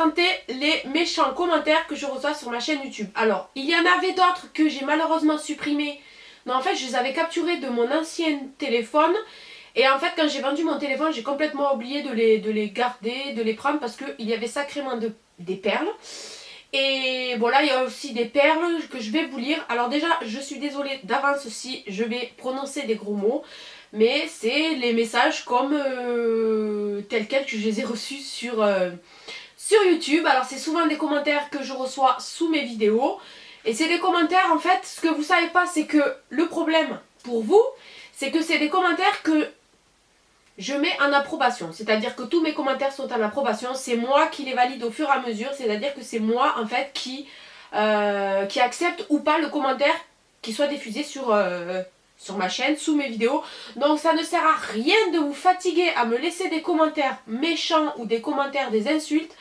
présenter les méchants commentaires que je reçois sur ma chaîne YouTube. Alors, il y en avait d'autres que j'ai malheureusement supprimés. Non, en fait, je les avais capturés de mon ancien téléphone. Et en fait, quand j'ai vendu mon téléphone, j'ai complètement oublié de les garder, de les prendre parce qu'il y avait sacrément des perles. Et bon, là, il y a aussi des perles que je vais vous lire. Alors déjà, je suis désolée d'avance si je vais prononcer des gros mots. Mais c'est les messages comme tels quels que je les ai reçus sur YouTube. Alors c'est souvent des commentaires que je reçois sous mes vidéos. Et c'est des commentaires, en fait, ce que vous savez pas, c'est que le problème pour vous, c'est que c'est des commentaires que je mets en approbation. C'est-à-dire que tous mes commentaires sont en approbation. C'est moi qui les valide au fur et à mesure. C'est-à-dire que c'est moi, en fait, qui accepte ou pas le commentaire qui soit diffusé sur ma chaîne, sous mes vidéos. Donc ça ne sert à rien de vous fatiguer à me laisser des commentaires méchants ou des commentaires, des insultes,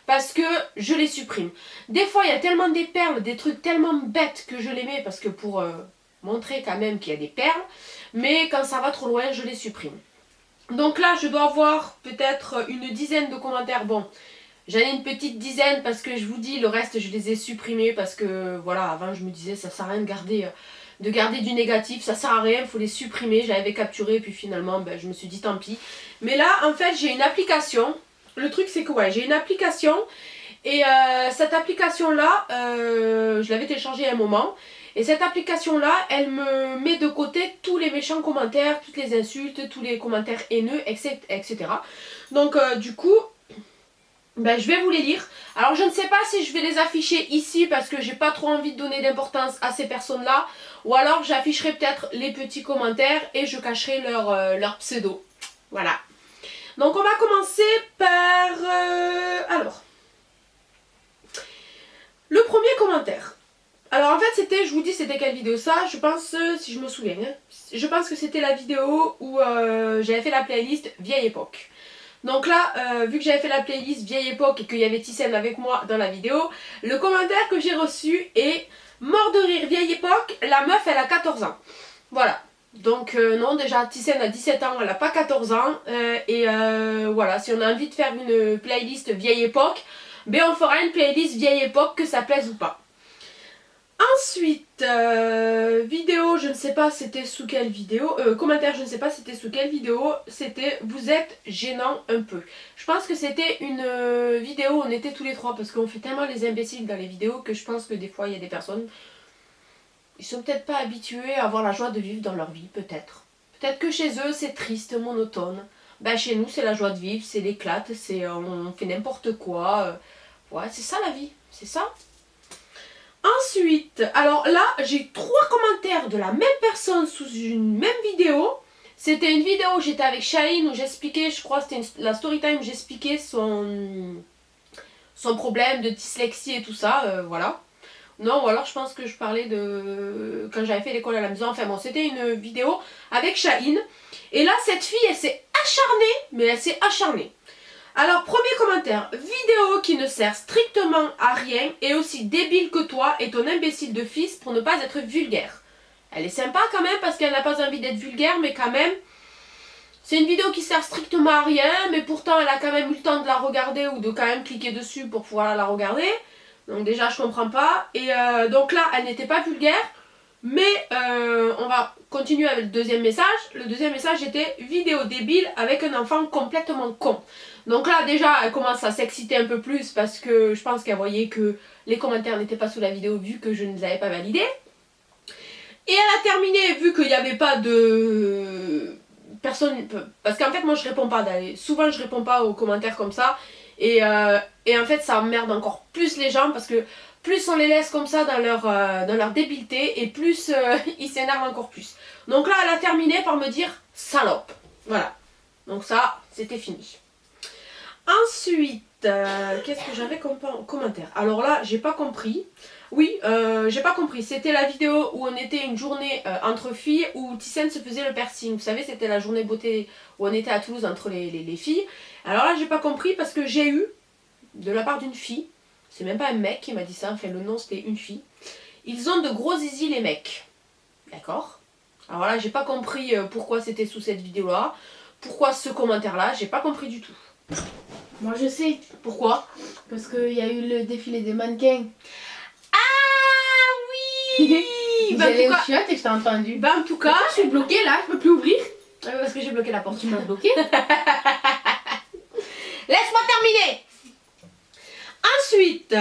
parce que je les supprime. Des fois, il y a tellement des perles, des trucs tellement bêtes que je les mets, parce que pour montrer quand même qu'il y a des perles, mais quand ça va trop loin, je les supprime. Donc là, je dois avoir peut-être une dizaine de commentaires. Bon, j'en ai une petite dizaine parce que je vous dis, le reste, je les ai supprimés parce que, voilà, avant, je me disais, ça sert à rien de garder du négatif, ça sert à rien, il faut les supprimer. J'avais capturé, puis finalement, ben, je me suis dit, tant pis. Mais là, en fait, j'ai une application. Le truc, c'est que, ouais, j'ai une application. Et cette application-là, je l'avais téléchargée à un moment. Et cette application-là, elle me met de côté tous les méchants commentaires, toutes les insultes, tous les commentaires haineux, etc. Donc du coup, ben, je vais vous les lire. Alors je ne sais pas si je vais les afficher ici parce que j'ai pas trop envie de donner d'importance à ces personnes-là. Ou alors j'afficherai peut-être les petits commentaires et je cacherai leur pseudo. Voilà. Donc on va commencer par... alors, le premier commentaire. Alors en fait c'était, je vous dis c'était quelle vidéo ça, je pense, si je me souviens, hein, je pense que c'était la vidéo où j'avais fait la playlist Vieille Époque. Donc là, vu que j'avais fait la playlist Vieille Époque et qu'il y avait Thyssen avec moi dans la vidéo, le commentaire que j'ai reçu est mort de rire Vieille Époque, la meuf elle a 14 ans. Voilà. Donc non, déjà Thyssen a 17 ans, elle n'a pas 14 ans. Voilà, si on a envie de faire une playlist Vieille Époque, ben on fera une playlist Vieille Époque, que ça plaise ou pas. Ensuite, vidéo, je ne sais pas c'était sous quelle vidéo, commentaire, je ne sais pas c'était sous quelle vidéo, c'était vous êtes gênant un peu. Je pense que c'était une vidéo où on était tous les trois parce qu'on fait tellement les imbéciles dans les vidéos que je pense que des fois il y a des personnes, ils sont peut-être pas habitués à avoir la joie de vivre dans leur vie, peut-être. Peut-être que chez eux c'est triste, monotone. Ben chez nous c'est la joie de vivre, c'est l'éclate, c'est on fait n'importe quoi. Ouais, c'est ça la vie, c'est ça. Ensuite, alors là, j'ai 3 commentaires de la même personne sous une même vidéo. C'était une vidéo où j'étais avec Shaheen où j'expliquais, je crois que c'était la story time, j'expliquais son problème de dyslexie et tout ça, voilà. Non, ou alors je pense que je parlais de quand j'avais fait l'école à la maison. Enfin bon, c'était une vidéo avec Shaheen. Et là, cette fille, elle s'est acharnée, mais elle s'est acharnée. Alors, premier commentaire, vidéo qui ne sert strictement à rien et aussi débile que toi et ton imbécile de fils pour ne pas être vulgaire. Elle est sympa quand même parce qu'elle n'a pas envie d'être vulgaire, mais quand même, c'est une vidéo qui sert strictement à rien, mais pourtant elle a quand même eu le temps de la regarder ou de quand même cliquer dessus pour pouvoir la regarder. Donc déjà, je comprends pas. Et donc là, elle n'était pas vulgaire, mais on va continuer avec le deuxième message. Le deuxième message était vidéo débile avec un enfant complètement con. Donc là déjà elle commence à s'exciter un peu plus parce que je pense qu'elle voyait que les commentaires n'étaient pas sous la vidéo vu que je ne les avais pas validés. Et elle a terminé vu qu'il n'y avait pas de personne, parce qu'en fait moi je réponds pas, souvent je réponds pas aux commentaires comme ça et en fait ça emmerde encore plus les gens parce que plus on les laisse comme ça dans leur débilité et plus ils s'énervent encore plus. Donc là elle a terminé par me dire salope, voilà, donc ça c'était fini. Ensuite, qu'est-ce que j'avais comme commentaire? Alors là, j'ai pas compris. Oui, j'ai pas compris. C'était la vidéo où on était une journée entre filles où Thyssen se faisait le piercing. Vous savez, c'était la journée beauté où on était à Toulouse entre les filles. Alors là, j'ai pas compris parce que j'ai eu, de la part d'une fille, c'est même pas un mec qui m'a dit ça, enfin le nom c'était une fille. Ils ont de gros zizi les mecs. D'accord? Alors là, j'ai pas compris pourquoi c'était sous cette vidéo-là. Pourquoi ce commentaire-là, j'ai pas compris du tout. Moi je sais. Pourquoi? Parce qu'il y a eu le défilé des mannequins. Ah oui. J'allais aux chiottes et je t'ai entendu. Ben en tout cas, Je suis bloquée là, je peux plus ouvrir. parce que j'ai bloqué la porte. Tu m'as bloquée. Laisse-moi terminer. Ensuite,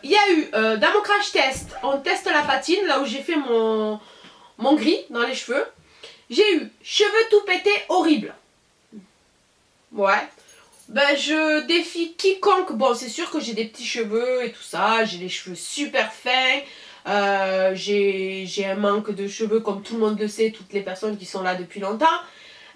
il y a eu, dans mon crash test, on teste la patine, là où j'ai fait mon gris dans les cheveux. J'ai eu cheveux tout pétés horribles. Ouais. Ben je défie quiconque. Bon, c'est sûr que j'ai des petits cheveux et tout ça. J'ai les cheveux super fins. J'ai un manque de cheveux comme tout le monde le sait, toutes les personnes qui sont là depuis longtemps.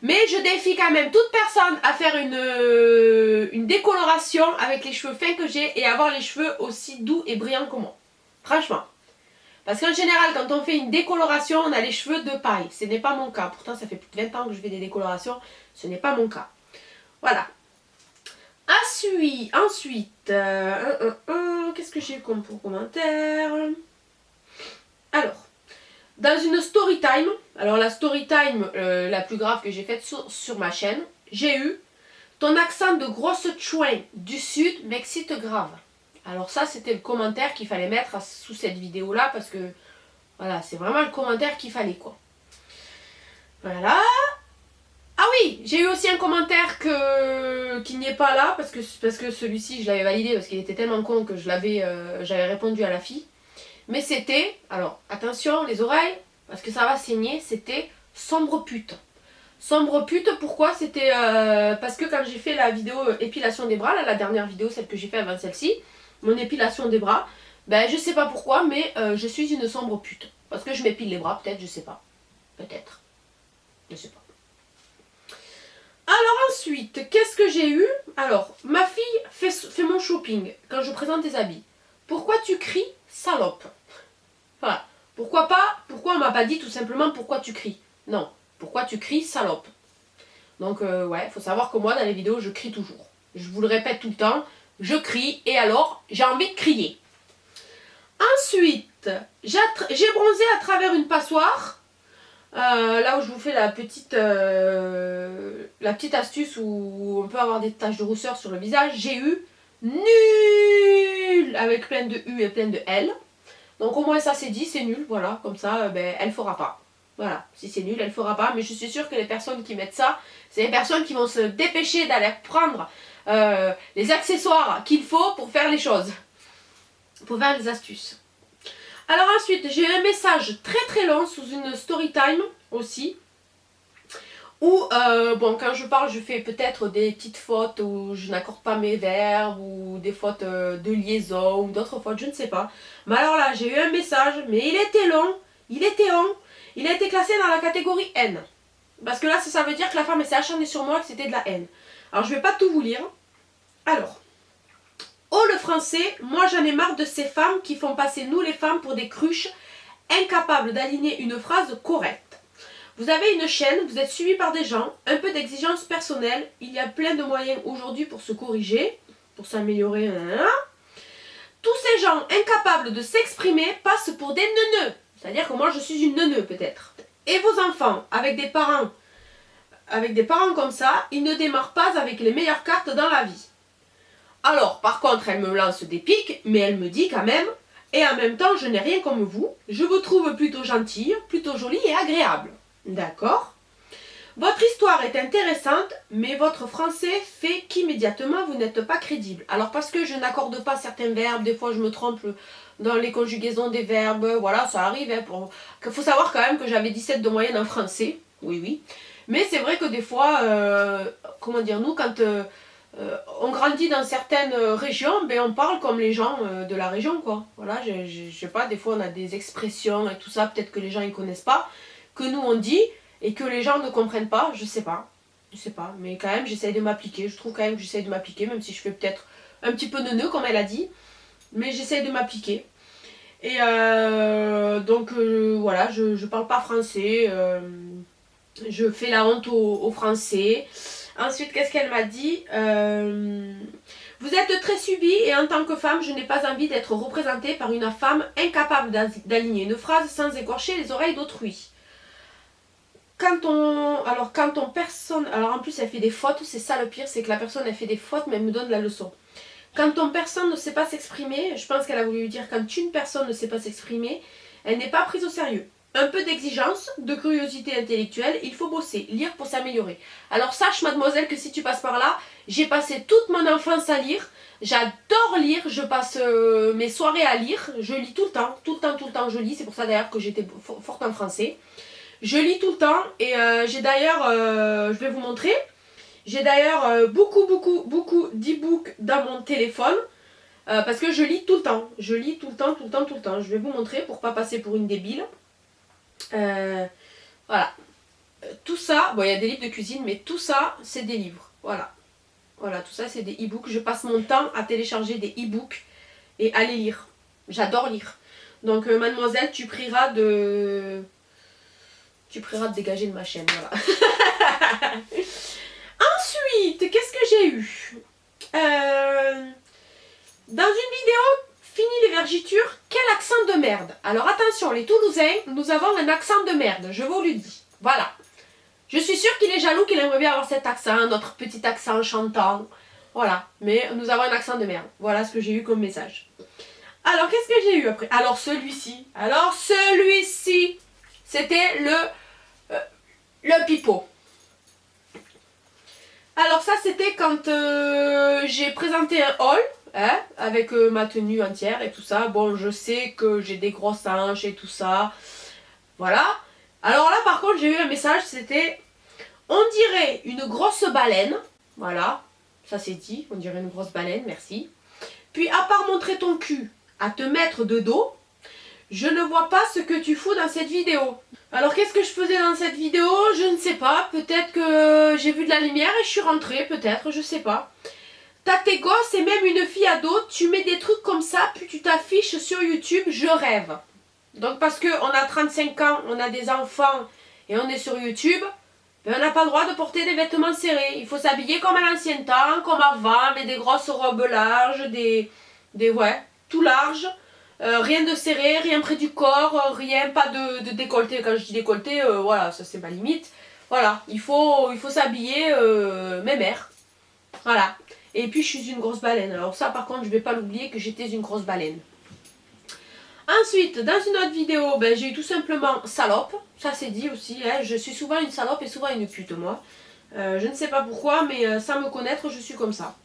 Mais je défie quand même toute personne à faire une décoloration avec les cheveux fins que j'ai et avoir les cheveux aussi doux et brillants que moi. Franchement. Parce qu'en général, quand on fait une décoloration, on a les cheveux de paille. Ce n'est pas mon cas. Pourtant, ça fait plus de 20 ans que je fais des décolorations. Ce n'est pas mon cas. Voilà. Ensuite, qu'est-ce que j'ai comme pour commentaire? Alors, dans une story time, alors la story time la plus grave que j'ai faite sur ma chaîne, j'ai eu ton accent de grosse chouin du sud m'excite grave. Alors ça, c'était le commentaire qu'il fallait mettre sous cette vidéo là parce que voilà, c'est vraiment le commentaire qu'il fallait quoi. Voilà. Ah oui, j'ai eu aussi un commentaire qui n'y est pas là parce que celui-ci je l'avais validé parce qu'il était tellement con que j'avais répondu à la fille. Mais c'était, alors attention les oreilles parce que ça va saigner, c'était sombre pute. Sombre pute, pourquoi? C'était parce que quand j'ai fait la vidéo épilation des bras, là, la dernière vidéo, celle que j'ai fait avant celle-ci, mon épilation des bras, ben je sais pas pourquoi, mais je suis une sombre pute. Parce que je m'épile les bras, peut-être, je sais pas. Peut-être. Je sais pas. Alors ensuite, qu'est-ce que j'ai eu? Alors, ma fille fait mon shopping quand je présente des habits. Pourquoi tu cries, salope? Voilà. Pourquoi on m'a pas dit tout simplement pourquoi tu cries? Non. Pourquoi tu cries, salope? Donc ouais, faut savoir que moi dans les vidéos je crie toujours. Je vous le répète tout le temps, je crie et alors j'ai envie de crier. Ensuite, j'ai bronzé à travers une passoire. Là où je vous fais la petite astuce où on peut avoir des taches de rousseur sur le visage, j'ai eu nul avec plein de U et plein de L. Donc au moins ça c'est dit, c'est nul, voilà, comme ça ben, elle fera pas. Voilà, si c'est nul, elle fera pas, mais je suis sûre que les personnes qui mettent ça, c'est les personnes qui vont se dépêcher d'aller prendre les accessoires qu'il faut pour faire les choses, pour faire les astuces. Alors ensuite, j'ai un message très très long sous une story time aussi, où, bon, quand je parle, je fais peut-être des petites fautes où je n'accorde pas mes verbes, ou des fautes de liaison, ou d'autres fautes, je ne sais pas. Mais alors là, j'ai eu un message, mais il était long, il était long. Il a été classé dans la catégorie haine. Parce que là, ça veut dire que la femme s'est acharnée sur moi, que c'était de la haine. Alors, je ne vais pas tout vous lire. Alors. Oh, le français, moi j'en ai marre de ces femmes qui font passer nous les femmes pour des cruches, incapables d'aligner une phrase correcte. Vous avez une chaîne, vous êtes suivi par des gens, un peu d'exigence personnelle, il y a plein de moyens aujourd'hui pour se corriger, pour s'améliorer. Tous ces gens incapables de s'exprimer passent pour des neuneux. C'est-à-dire que moi je suis une neuneu peut-être. Et vos enfants, avec des parents comme ça, ils ne démarrent pas avec les meilleures cartes dans la vie. Alors, par contre, elle me lance des piques, mais elle me dit quand même, et en même temps, je n'ai rien comme vous, je vous trouve plutôt gentille, plutôt jolie et agréable. D'accord? Votre histoire est intéressante, mais votre français fait qu'immédiatement, vous n'êtes pas crédible. Alors, parce que je n'accorde pas certains verbes, des fois je me trompe dans les conjugaisons des verbes, voilà, ça arrive. Il faut savoir quand même que j'avais 17 de moyenne en français, oui. Mais c'est vrai que des fois, comment dire, nous, quand on grandit dans certaines régions, ben on parle comme les gens de la région, quoi. Voilà, je sais pas, des fois on a des expressions et tout ça, peut-être que les gens ils connaissent pas, que nous on dit, et que les gens ne comprennent pas, je sais pas, mais quand même j'essaye de m'appliquer, je trouve quand même que j'essaye de m'appliquer, même si je fais peut-être un petit peu neuneux comme elle a dit, mais j'essaye de m'appliquer. Et donc voilà, je parle pas français, je fais la honte aux Français. Ensuite, qu'est-ce qu'elle m'a dit? Vous êtes très subie et en tant que femme, je n'ai pas envie d'être représentée par une femme incapable d'aligner une phrase sans écorcher les oreilles d'autrui. quand personne, alors en plus elle fait des fautes, c'est ça le pire, c'est que la personne elle fait des fautes mais elle me donne la leçon. Quand une personne ne sait pas s'exprimer, je pense qu'elle a voulu dire quand une personne ne sait pas s'exprimer, elle n'est pas prise au sérieux. Un peu d'exigence, de curiosité intellectuelle, il faut bosser, lire pour s'améliorer. Alors sache mademoiselle que si tu passes par là, j'ai passé toute mon enfance à lire, j'adore lire, je passe mes soirées à lire, je lis tout le temps je lis, c'est pour ça d'ailleurs que j'étais forte en français. Je lis tout le temps et j'ai d'ailleurs, je vais vous montrer, j'ai d'ailleurs beaucoup d'e-books dans mon téléphone parce que je lis tout le temps. Je lis tout le temps. Je vais vous montrer pour pas passer pour une débile. Voilà. Tout ça, bon il y a des livres de cuisine mais tout ça c'est des livres. Voilà. Voilà, tout ça c'est des e-books. Je passe mon temps à télécharger des e-books et à les lire. J'adore lire. Donc mademoiselle, tu prieras de dégager de ma chaîne, voilà. Ensuite, qu'est-ce que j'ai eu dans une vidéo, fini les vergitures, quel accent de merde. Alors attention, les Toulousains, nous avons un accent de merde, je vous le dis. Voilà. Je suis sûre qu'il est jaloux, qu'il aimerait bien avoir cet accent, notre petit accent chantant. Voilà, mais nous avons un accent de merde. Voilà ce que j'ai eu comme message. Alors, qu'est-ce que j'ai eu après? Alors, celui-ci, c'était le pipeau. Alors ça c'était quand j'ai présenté un haul, hein, avec ma tenue entière et tout ça. Bon, je sais que j'ai des grosses hanches et tout ça. Voilà. Alors là par contre j'ai eu un message, c'était on dirait une grosse baleine. Voilà, ça c'est dit, on dirait une grosse baleine, merci. Puis à part montrer ton cul à te mettre de dos, je ne vois pas ce que tu fous dans cette vidéo. Alors qu'est-ce que je faisais dans cette vidéo? Je ne sais pas. Peut-être que j'ai vu de la lumière et je suis rentrée. Peut-être, je sais pas. T'as tes gosses et même une fille ado. Tu mets des trucs comme ça, puis tu t'affiches sur YouTube. Je rêve. Donc parce qu'on a 35 ans, on a des enfants et on est sur YouTube, ben on n'a pas le droit de porter des vêtements serrés. Il faut s'habiller comme à l'ancien temps, comme avant, mais des grosses robes larges, ouais, tout large. Rien de serré, rien près du corps, rien, pas de décolleté. Quand je dis décolleté, voilà, ça c'est ma limite. Voilà, il faut s'habiller mémère. Voilà. Et puis je suis une grosse baleine. Alors ça par contre, je vais pas l'oublier que j'étais une grosse baleine. Ensuite, dans une autre vidéo, ben, j'ai eu tout simplement salope. Ça c'est dit aussi, hein. Je suis souvent une salope et souvent une pute moi. Je ne sais pas pourquoi, mais sans me connaître, je suis comme ça.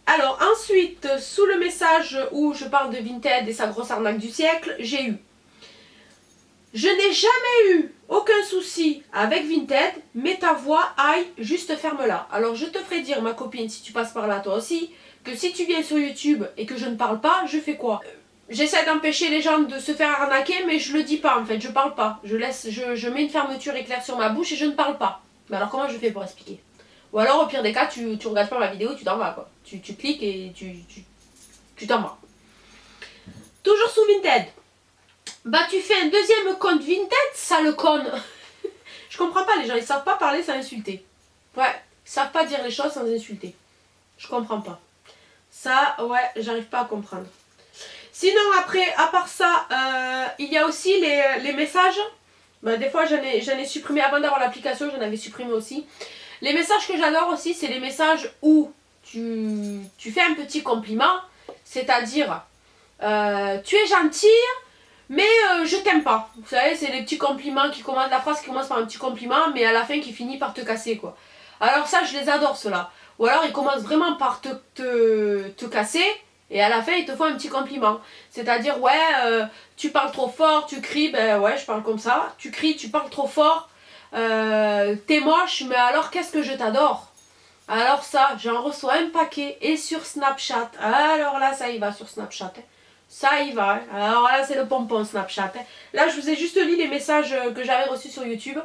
Alors ensuite, sous le message où je parle de Vinted et sa grosse arnaque du siècle, j'ai eu je n'ai jamais eu aucun souci avec Vinted, mais ta voix aille, juste ferme-la. Alors je te ferai dire, ma copine, si tu passes par là toi aussi, que si tu viens sur YouTube et que je ne parle pas, je fais quoi? J'essaie d'empêcher les gens de se faire arnaquer, mais je le dis pas en fait, je parle pas. Je mets une fermeture éclair sur ma bouche et je ne parle pas. Mais alors comment je fais pour expliquer? Ou alors au pire des cas, tu regardes pas ma vidéo, tu t'en vas quoi. Tu cliques et tu t'en vas. Toujours sous Vinted. Bah tu fais un deuxième compte Vinted, sale conne. Je comprends pas les gens, ils savent pas parler sans insulter. Ouais, ils savent pas dire les choses sans insulter. Je comprends pas. Ça, ouais, j'arrive pas à comprendre. Sinon après, à part ça, il y a aussi les messages. Bah, des fois j'en ai supprimé, avant d'avoir l'application j'en avais supprimé aussi. Les messages que j'adore aussi, c'est les messages où tu fais un petit compliment, c'est-à-dire tu es gentil, mais je t'aime pas. Vous savez, c'est les petits compliments qui commencent, la phrase qui commence par un petit compliment, mais à la fin qui finit par te casser quoi. Alors ça, je les adore ceux-là. Ou alors ils commencent vraiment par te casser, et à la fin ils te font un petit compliment. C'est-à-dire, ouais, tu parles trop fort, tu cries, ben ouais, je parle comme ça. Tu cries, tu parles trop fort. T'es moche, mais alors qu'est-ce que je t'adore. Alors ça, j'en reçois un paquet. Et sur Snapchat, alors là ça y va sur Snapchat, ça y va, alors là c'est le pompon Snapchat. Là je vous ai juste lu les messages que j'avais reçus sur YouTube.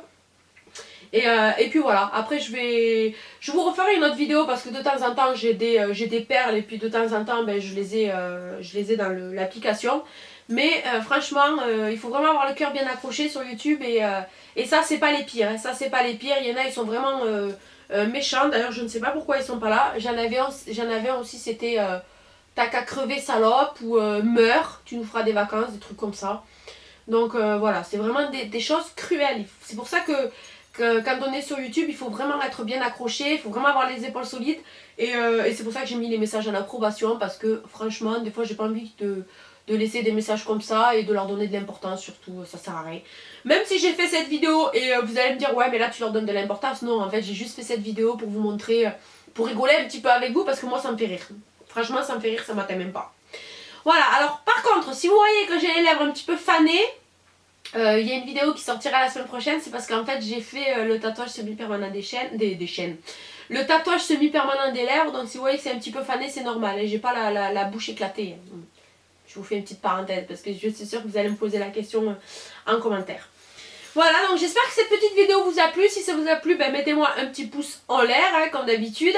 Et puis voilà, après je vous referai une autre vidéo parce que de temps en temps j'ai des perles et puis de temps en temps ben, je les ai dans l'application. Mais franchement, il faut vraiment avoir le cœur bien accroché sur YouTube et ça c'est pas les pires, hein. Ça c'est pas les pires, il y en a ils sont vraiment méchants. D'ailleurs je ne sais pas pourquoi ils sont pas là. J'en avais un aussi, c'était t'as qu'à crever salope ou meurs, tu nous feras des vacances, des trucs comme ça. Donc voilà, c'est vraiment des choses cruelles. C'est pour ça que quand on est sur YouTube, il faut vraiment être bien accroché, il faut vraiment avoir les épaules solides. Et c'est pour ça que j'ai mis les messages en approbation, parce que franchement, des fois, j'ai pas envie de laisser des messages comme ça et de leur donner de l'importance, surtout, ça sert à rien. Même si j'ai fait cette vidéo et vous allez me dire, ouais, mais là, tu leur donnes de l'importance. Non, en fait, j'ai juste fait cette vidéo pour vous montrer, pour rigoler un petit peu avec vous, parce que moi, ça me fait rire. Franchement, ça me fait rire, ça m'atteint même pas. Voilà, alors par contre, si vous voyez que j'ai les lèvres un petit peu fanées, il y a une vidéo qui sortira la semaine prochaine, c'est parce qu'en fait j'ai fait le tatouage semi-permanent des chaînes. Le tatouage semi-permanent des lèvres, donc si vous voyez que c'est un petit peu fané, c'est normal, et j'ai pas la bouche éclatée. Je vous fais une petite parenthèse, parce que je suis sûre que vous allez me poser la question en commentaire. Voilà, donc j'espère que cette petite vidéo vous a plu. Si ça vous a plu, ben, mettez-moi un petit pouce en l'air, hein, comme d'habitude.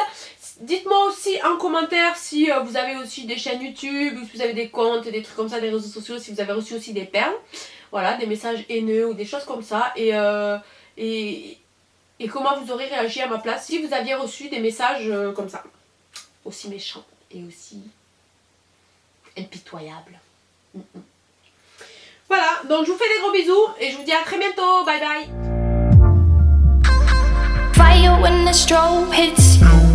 Dites-moi aussi en commentaire si vous avez aussi des chaînes YouTube, ou si vous avez des comptes, des trucs comme ça, des réseaux sociaux, si vous avez reçu aussi des perles. Voilà, des messages haineux ou des choses comme ça. Et comment vous aurez réagi à ma place si vous aviez reçu des messages comme ça. Aussi méchants et aussi impitoyables. Voilà, donc je vous fais des gros bisous et je vous dis à très bientôt. Bye bye. Fire when the strobe hits you.